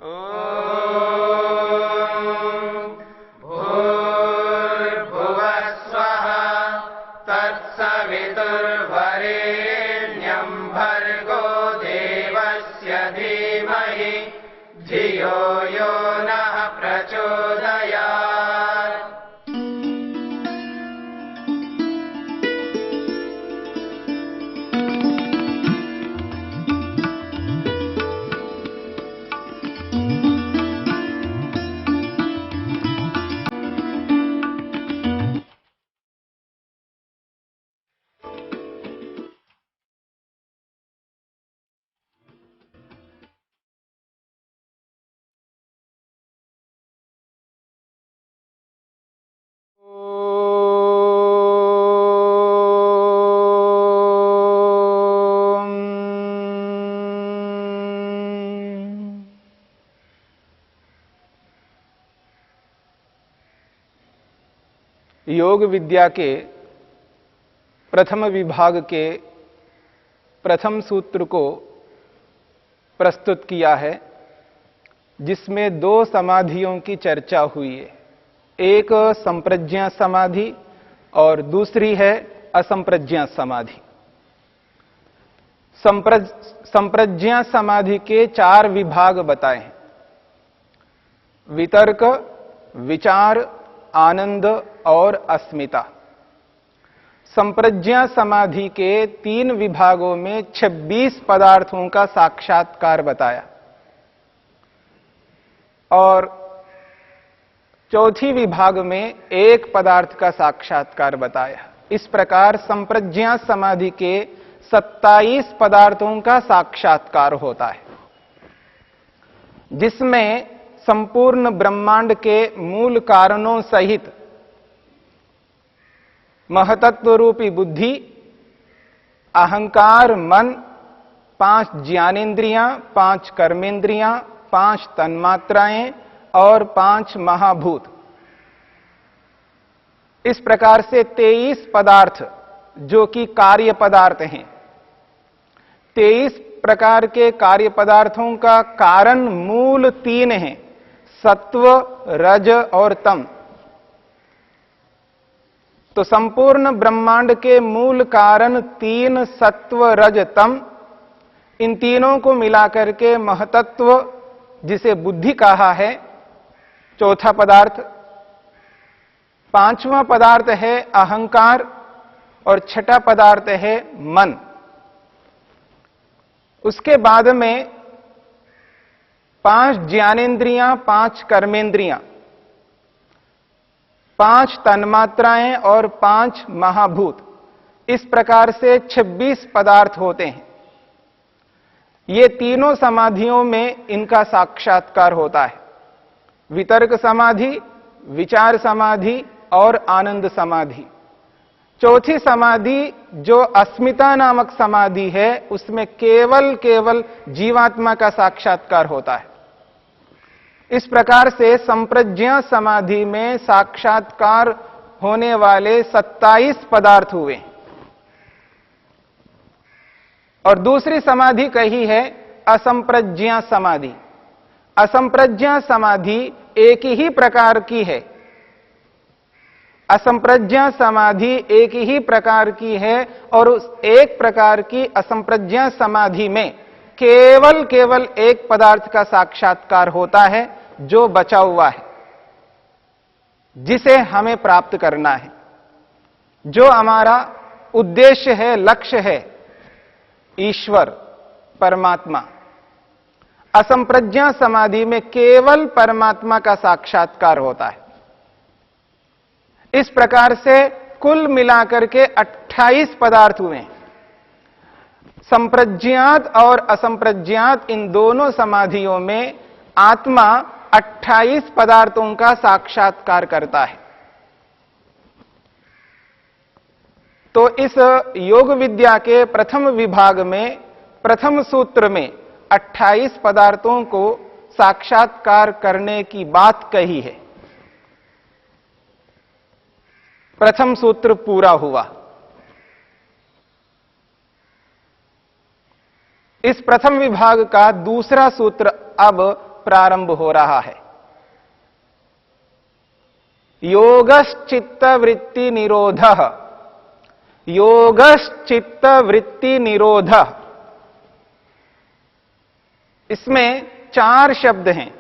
भूर्भुवः स्वः तत्सवितुर्वरेण्यं भर्गो देवस्य धीमहि धियो यो नः प्रचोदयात्। योग विद्या के प्रथम विभाग के प्रथम सूत्र को प्रस्तुत किया है, जिसमें दो समाधियों की चर्चा हुई है। एक संप्रज्ञा समाधि और दूसरी है असंप्रज्ञा समाधि। संप्रज्ञा समाधि के 4 विभाग बताए हैं: वितर्क, विचार, आनंद और अस्मिता। संप्रज्ञा समाधि के 3 विभागों में 26 पदार्थों का साक्षात्कार बताया और चौथी विभाग में 1 पदार्थ का साक्षात्कार बताया। इस प्रकार संप्रज्ञा समाधि के 27 पदार्थों का साक्षात्कार होता है, जिसमें संपूर्ण ब्रह्मांड के मूल कारणों सहित महतत्व रूपी बुद्धि, अहंकार, मन, 5 ज्ञानेंद्रियां, 5 कर्मेंद्रियां, 5 तन्मात्राएं और 5 महाभूत, इस प्रकार से 23 पदार्थ जो कि कार्य पदार्थ हैं। 23 प्रकार के कार्य पदार्थों का कारण मूल 3 हैं: सत्व, रज और तम। तो संपूर्ण ब्रह्मांड के मूल कारण 3 सत्व, रज, तम, इन तीनों को मिलाकर के महतत्व, जिसे बुद्धि कहा है, चौथा पदार्थ। 5वां पदार्थ है अहंकार और 6ठा पदार्थ है मन। उसके बाद में 5 ज्ञानेंद्रियां, 5 कर्मेंद्रियां, 5 तन्मात्राएं और 5 महाभूत, इस प्रकार से 26 पदार्थ होते हैं। ये तीनों समाधियों में इनका साक्षात्कार होता है: वितर्क समाधि, विचार समाधि और आनंद समाधि। चौथी समाधि जो अस्मिता नामक समाधि है, उसमें केवल जीवात्मा का साक्षात्कार होता है। इस प्रकार से संप्रज्ञा समाधि में साक्षात्कार होने वाले 27 पदार्थ हुए और दूसरी समाधि कही है असंप्रज्ञा समाधि। असंप्रज्ञा समाधि एक ही प्रकार की है। असंप्रज्ञा समाधि एक ही प्रकार की है और उस एक प्रकार की असंप्रज्ञा समाधि में केवल एक पदार्थ का साक्षात्कार होता है, जो बचा हुआ है, जिसे हमें प्राप्त करना है, जो हमारा उद्देश्य है, लक्ष्य है, ईश्वर, परमात्मा। असंप्रज्ञा समाधि में केवल परमात्मा का साक्षात्कार होता है। इस प्रकार से कुल मिलाकर के 28 पदार्थ हुए। संप्रज्ञात और असंप्रज्ञात इन दोनों समाधियों में आत्मा 28 पदार्थों का साक्षात्कार करता है। तो इस योग विद्या के प्रथम विभाग में प्रथम सूत्र में 28 पदार्थों को साक्षात्कार करने की बात कही है। प्रथम सूत्र पूरा हुआ। इस प्रथम विभाग का दूसरा सूत्र अब प्रारंभ हो रहा है। योगश्चित्त वृत्ति निरोधः, योगश्चित्त वृत्ति निरोधः। इसमें 4 शब्द हैं।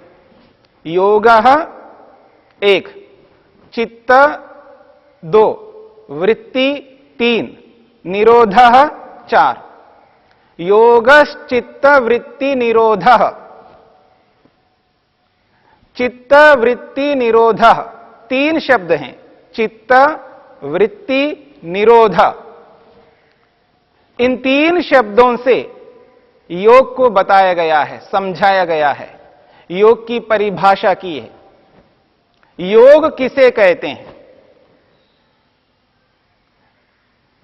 योगः 1, चित्त 2, वृत्ति 3, निरोधः 4। योगश्चित्त वृत्ति निरोधः, चित्त वृत्ति निरोधः 3 शब्द हैं। चित्त वृत्ति निरोध। इन 3 शब्दों से योग को बताया गया है, समझाया गया है, योग की परिभाषा की है। योग किसे कहते हैं?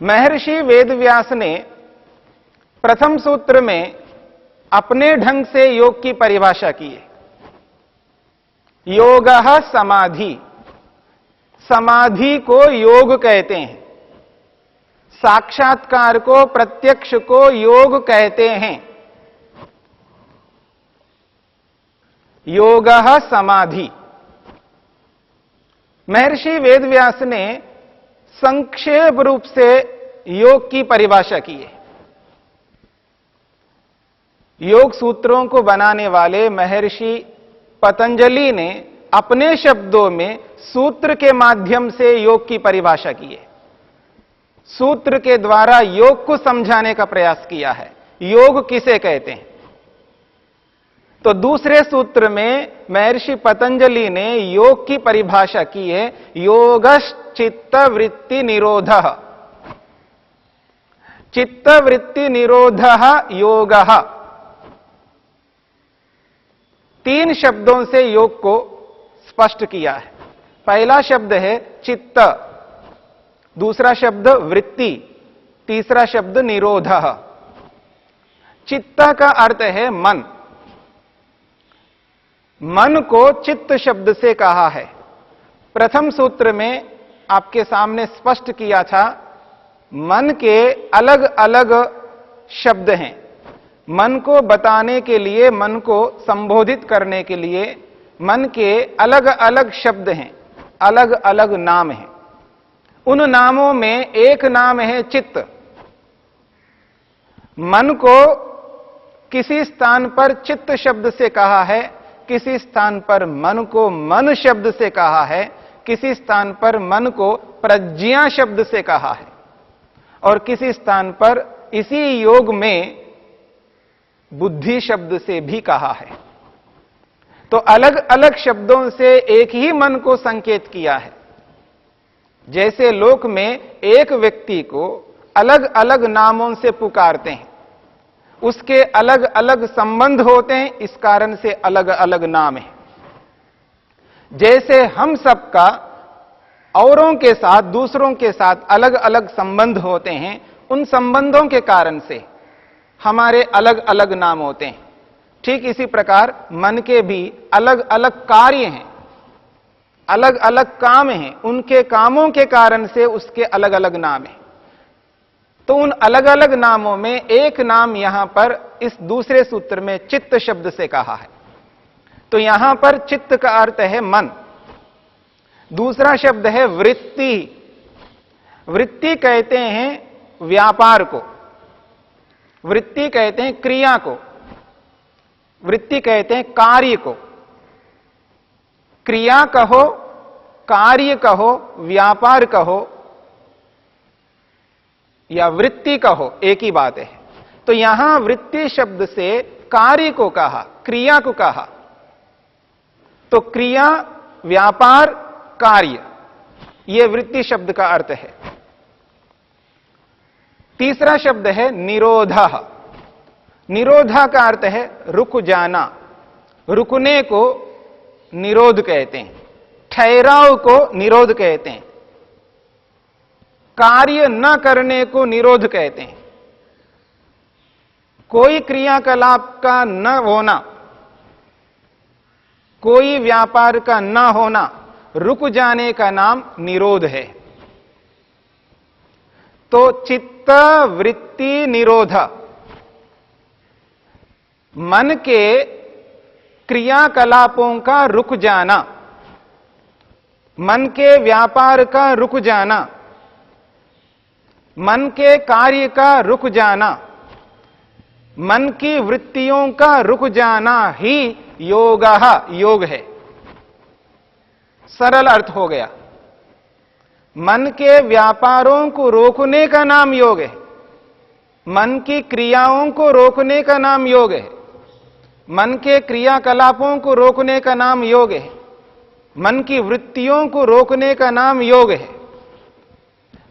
महर्षि वेदव्यास ने प्रथम सूत्र में अपने ढंग से योग की परिभाषा की है। योगः समाधि, समाधि को योग कहते हैं। साक्षात्कार को, प्रत्यक्ष को योग कहते हैं। योगः समाधि। महर्षि वेदव्यास ने संक्षेप रूप से योग की परिभाषा की है। योग सूत्रों को बनाने वाले महर्षि पतंजलि ने अपने शब्दों में सूत्र के माध्यम से योग की परिभाषा की है। सूत्र के द्वारा योग को समझाने का प्रयास किया है। योग किसे कहते हैं? तो दूसरे सूत्र में महर्षि पतंजलि ने योग की परिभाषा की है, योगश्चित्त वृत्ति निरोधः। चित्त वृत्ति निरोधः योगः। 3 शब्दों से योग को स्पष्ट किया है। पहला शब्द है चित्त, दूसरा शब्द वृत्ति, तीसरा शब्द निरोधः। चित्त का अर्थ है मन। मन को चित्त शब्द से कहा है। प्रथम सूत्र में आपके सामने स्पष्ट किया था, मन के अलग अलग शब्द हैं। मन को बताने के लिए, मन को संबोधित करने के लिए मन के अलग अलग शब्द हैं, अलग अलग नाम हैं। उन नामों में एक नाम है चित्त। मन को किसी स्थान पर चित्त शब्द से कहा है, किसी स्थान पर मन को मन शब्द से कहा है, किसी स्थान पर मन को प्रज्ञा शब्द से कहा है, और किसी स्थान पर इसी योग में बुद्धि शब्द से भी कहा है। तो अलग अलग शब्दों से एक ही मन को संकेत किया है। जैसे लोक में एक व्यक्ति को अलग अलग नामों से पुकारते हैं, उसके अलग अलग संबंध होते हैं, इस कारण से अलग अलग नाम है। जैसे हम सबका औरों के साथ, दूसरों के साथ अलग अलग संबंध होते हैं, उन संबंधों के कारण से हमारे अलग अलग नाम होते हैं। ठीक इसी प्रकार मन के भी अलग अलग कार्य हैं, अलग अलग काम हैं, उनके कामों के कारण से उसके अलग अलग नाम हैं। तो उन अलग अलग नामों में एक नाम यहां पर इस दूसरे सूत्र में चित्त शब्द से कहा है। तो यहां पर चित्त का अर्थ है मन। दूसरा शब्द है वृत्ति। वृत्ति कहते हैं व्यापार को, वृत्ति कहते हैं क्रिया को, वृत्ति कहते हैं कार्य को। क्रिया कहो, कार्य कहो, व्यापार कहो या वृत्ति कहो, एक ही बात है। तो यहां वृत्ति शब्द से कार्य को कहा, क्रिया को कहा। तो क्रिया, व्यापार, कार्य, यह वृत्ति शब्द का अर्थ है। तीसरा शब्द है निरोधः। निरोधा का अर्थ है रुक जाना। रुकने को निरोध कहते हैं, ठहराव को निरोध कहते हैं, कार्य न करने को निरोध कहते हैं। कोई क्रियाकलाप का न होना, कोई व्यापार का न होना, रुक जाने का नाम निरोध है। तो चित्त वृत्ति निरोध, मन के क्रियाकलापों का रुक जाना, मन के व्यापार का रुक जाना, मन के कार्य का रुक जाना, मन की वृत्तियों का रुक जाना ही योग है। सरल अर्थ हो गया। मन के व्यापारों को रोकने का नाम योग है, मन की क्रियाओं को रोकने का नाम योग है, मन के क्रियाकलापों को रोकने का नाम योग है, मन की वृत्तियों को रोकने का नाम योग है।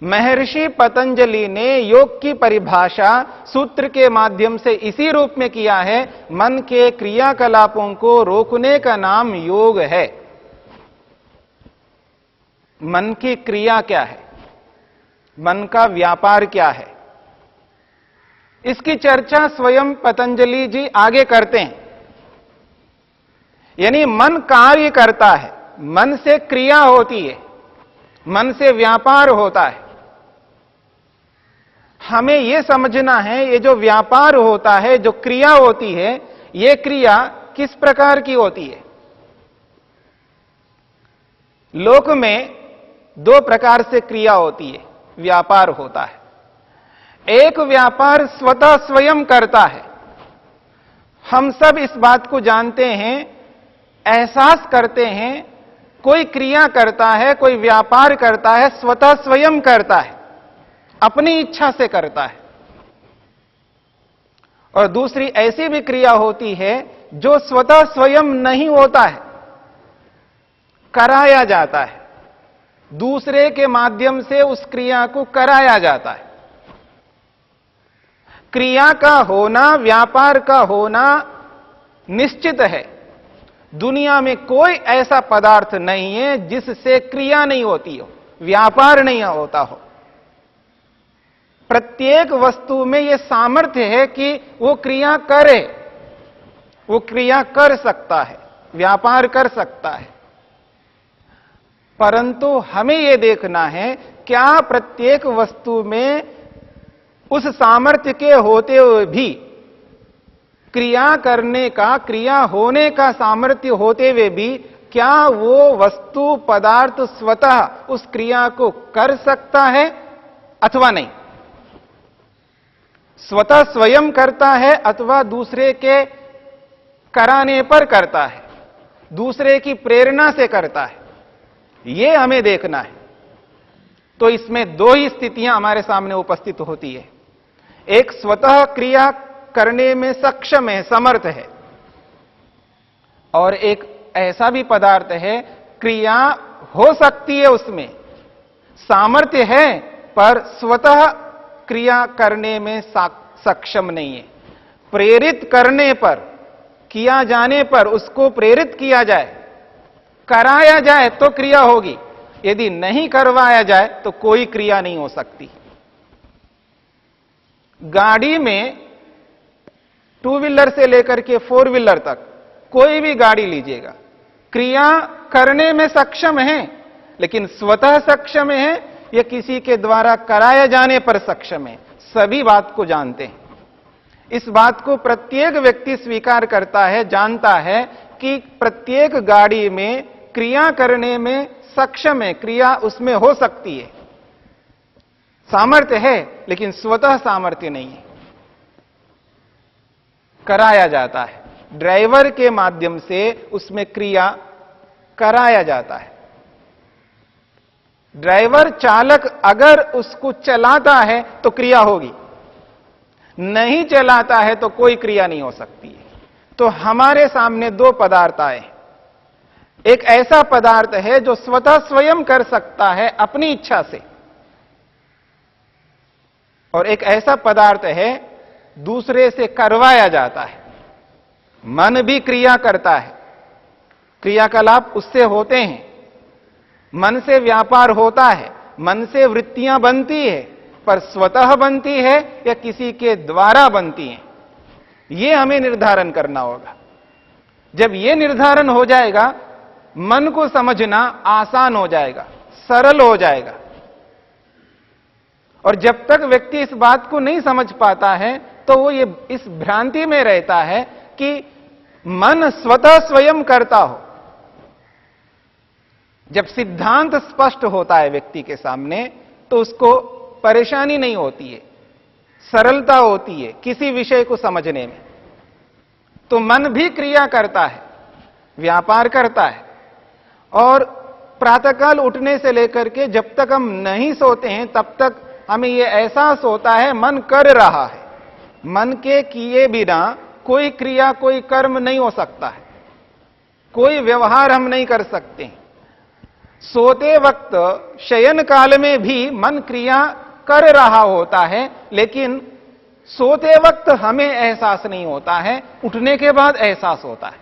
महर्षि पतंजलि ने योग की परिभाषा सूत्र के माध्यम से इसी रूप में किया है, मन के क्रियाकलापों को रोकने का नाम योग है। मन की क्रिया क्या है, मन का व्यापार क्या है, इसकी चर्चा स्वयं पतंजलि जी आगे करते हैं। यानी मन कार्य करता है, मन से क्रिया होती है, मन से व्यापार होता है। हमें यह समझना है, ये जो व्यापार होता है, जो क्रिया होती है, ये क्रिया किस प्रकार की होती है। लोक में दो प्रकार से क्रिया होती है, व्यापार होता है। एक व्यापार स्वतः स्वयं करता है, हम सब इस बात को जानते हैं, एहसास करते हैं। कोई क्रिया करता है, कोई व्यापार करता है, स्वतः स्वयं करता है, अपनी इच्छा से करता है। और दूसरी ऐसी भी क्रिया होती है जो स्वतः स्वयं नहीं होता है, कराया जाता है, दूसरे के माध्यम से उस क्रिया को कराया जाता है। क्रिया का होना, व्यापार का होना निश्चित है। दुनिया में कोई ऐसा पदार्थ नहीं है जिससे क्रिया नहीं होती हो, व्यापार नहीं होता हो। प्रत्येक वस्तु में यह सामर्थ्य है कि वो क्रिया करे, वो क्रिया कर सकता है, व्यापार कर सकता है। परंतु हमें यह देखना है, क्या प्रत्येक वस्तु में उस सामर्थ्य के होते हुए भी, क्रिया करने का, क्रिया होने का सामर्थ्य होते हुए भी, क्या वो वस्तु पदार्थ स्वतः उस क्रिया को कर सकता है अथवा नहीं। स्वतः स्वयं करता है अथवा दूसरे के कराने पर करता है, दूसरे की प्रेरणा से करता है, यह हमें देखना है। तो इसमें दो ही स्थितियां हमारे सामने उपस्थित होती है। एक स्वतः क्रिया करने में सक्षम है, समर्थ है, और एक ऐसा भी पदार्थ है, क्रिया हो सकती है, उसमें सामर्थ्य है, पर स्वतः क्रिया करने में सक्षम नहीं है। प्रेरित करने पर, किया जाने पर, उसको प्रेरित किया जाए, कराया जाए तो क्रिया होगी, यदि नहीं करवाया जाए तो कोई क्रिया नहीं हो सकती। गाड़ी में टू व्हीलर से लेकर के फोर व्हीलर तक कोई भी गाड़ी लीजिएगा, क्रिया करने में सक्षम है, लेकिन स्वतः सक्षम है या किसी के द्वारा कराया जाने पर सक्षम है, सभी बात को जानते हैं। इस बात को प्रत्येक व्यक्ति स्वीकार करता है, जानता है कि प्रत्येक गाड़ी में क्रिया करने में सक्षम है, क्रिया उसमें हो सकती है, सामर्थ्य है, लेकिन स्वतः सामर्थ्य नहीं है, कराया जाता है। ड्राइवर के माध्यम से उसमें क्रिया कराया जाता है। ड्राइवर चालक अगर उसको चलाता है तो क्रिया होगी, नहीं चलाता है तो कोई क्रिया नहीं हो सकती है। तो हमारे सामने दो पदार्थ आए। एक ऐसा पदार्थ है जो स्वतः स्वयं कर सकता है अपनी इच्छा से, और एक ऐसा पदार्थ है दूसरे से करवाया जाता है। मन भी क्रिया करता है, क्रियाकलाप उससे होते हैं, मन से व्यापार होता है, मन से वृत्तियां बनती है, पर स्वतः बनती है या किसी के द्वारा बनती है, यह हमें निर्धारण करना होगा। जब यह निर्धारण हो जाएगा, मन को समझना आसान हो जाएगा, सरल हो जाएगा। और जब तक व्यक्ति इस बात को नहीं समझ पाता है तो वो ये इस भ्रांति में रहता है कि मन स्वतः स्वयं करता हो। जब सिद्धांत स्पष्ट होता है व्यक्ति के सामने तो उसको परेशानी नहीं होती है, सरलता होती है किसी विषय को समझने में। तो मन भी क्रिया करता है, व्यापार करता है, और प्रातःकाल उठने से लेकर के जब तक हम नहीं सोते हैं तब तक हमें यह एहसास होता है मन कर रहा है। मन के किए बिना कोई क्रिया, कोई कर्म नहीं हो सकता है, कोई व्यवहार हम नहीं कर सकते हैं। सोते वक्त शयन काल में भी मन क्रिया कर रहा होता है, लेकिन सोते वक्त हमें एहसास नहीं होता है, उठने के बाद एहसास होता है।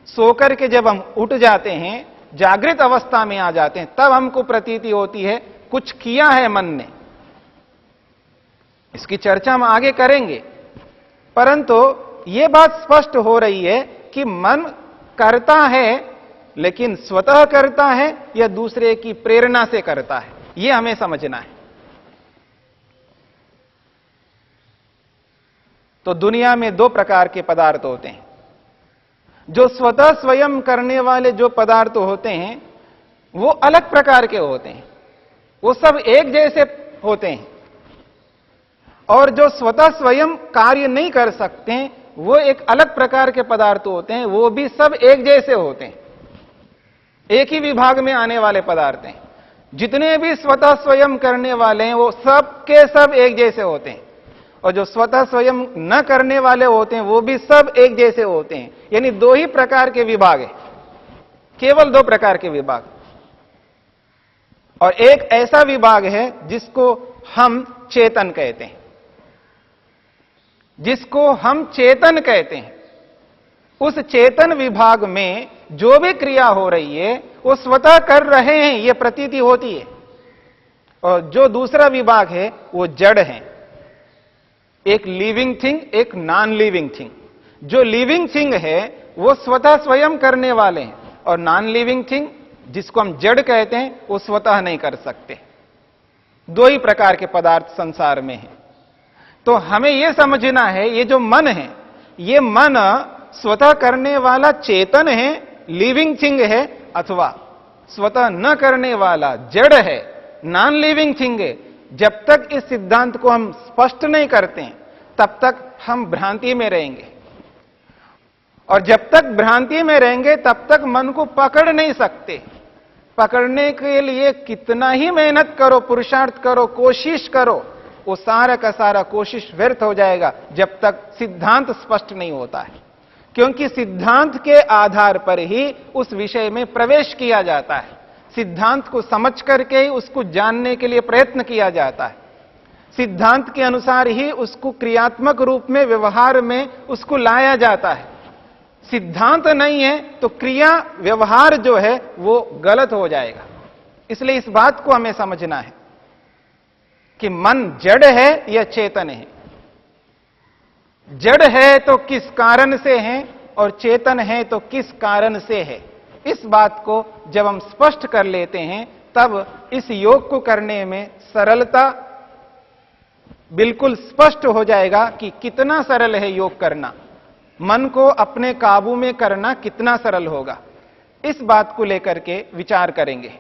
सोकर के जब हम उठ जाते हैं, जागृत अवस्था में आ जाते हैं, तब हमको प्रतीति होती है कुछ किया है मन ने। इसकी चर्चा हम आगे करेंगे, परंतु यह बात स्पष्ट हो रही है कि मन करता है, लेकिन स्वतः करता है या दूसरे की प्रेरणा से करता है, यह हमें समझना है। तो दुनिया में दो प्रकार के पदार्थ होते हैं। जो स्वतः स्वयं करने वाले जो पदार्थ होते हैं वो अलग प्रकार के होते हैं, वो सब एक जैसे होते हैं। और जो स्वतः स्वयं कार्य नहीं कर सकते वो एक अलग प्रकार के पदार्थ होते हैं, वो भी सब एक जैसे होते हैं, एक ही विभाग में आने वाले पदार्थ हैं। जितने भी स्वतः स्वयं करने वाले हैं वो सब के सब एक जैसे होते हैं, और जो स्वतः स्वयं न करने वाले होते हैं वो भी सब एक जैसे होते हैं। यानी दो ही प्रकार के विभाग है, केवल दो प्रकार के विभाग। और एक ऐसा विभाग है जिसको हम चेतन कहते हैं, जिसको हम चेतन कहते हैं। उस चेतन विभाग में जो भी क्रिया हो रही है वो स्वतः कर रहे हैं, यह प्रतीति होती है। और जो दूसरा विभाग है वो जड़ है, एक लिविंग थिंग, एक नॉन लिविंग थिंग। जो लिविंग थिंग है वो स्वतः स्वयं करने वाले हैं, और नॉन लिविंग थिंग जिसको हम जड़ कहते हैं वो स्वतः नहीं कर सकते। दो ही प्रकार के पदार्थ संसार में हैं। तो हमें यह समझना है, ये जो मन है, ये मन स्वतः करने वाला चेतन है, लिविंग थिंग है, अथवा स्वतः न करने वाला जड़ है, नॉन लिविंग थिंग है। जब तक इस सिद्धांत को हम स्पष्ट नहीं करते हैं तब तक हम भ्रांति में रहेंगे, और जब तक भ्रांति में रहेंगे तब तक मन को पकड़ नहीं सकते। पकड़ने के लिए कितना ही मेहनत करो, पुरुषार्थ करो, कोशिश करो, वो सारा का सारा कोशिश व्यर्थ हो जाएगा जब तक सिद्धांत स्पष्ट नहीं होता है। क्योंकि सिद्धांत के आधार पर ही उस विषय में प्रवेश किया जाता है, सिद्धांत को समझ करके ही उसको जानने के लिए प्रयत्न किया जाता है, सिद्धांत के अनुसार ही उसको क्रियात्मक रूप में, व्यवहार में उसको लाया जाता है। सिद्धांत नहीं है तो क्रिया, व्यवहार जो है वो गलत हो जाएगा। इसलिए इस बात को हमें समझना है कि मन जड़ है या चेतन है। जड़ है तो किस कारण से है, और चेतन है तो किस कारण से है। इस बात को जब हम स्पष्ट कर लेते हैं तब इस योग को करने में सरलता बिल्कुल स्पष्ट हो जाएगा कि कितना सरल है योग करना। मन को अपने काबू में करना कितना सरल होगा, इस बात को लेकर के विचार करेंगे।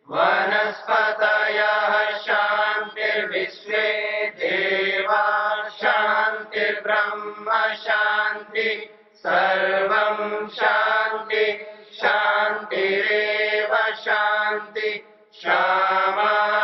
वनस्पतयः शान्तिर्विश्वे देवा शान्तिर्ब्रह्म शान्ति सर्वं शान्ति शान्तिरेव शान्ति क्षमा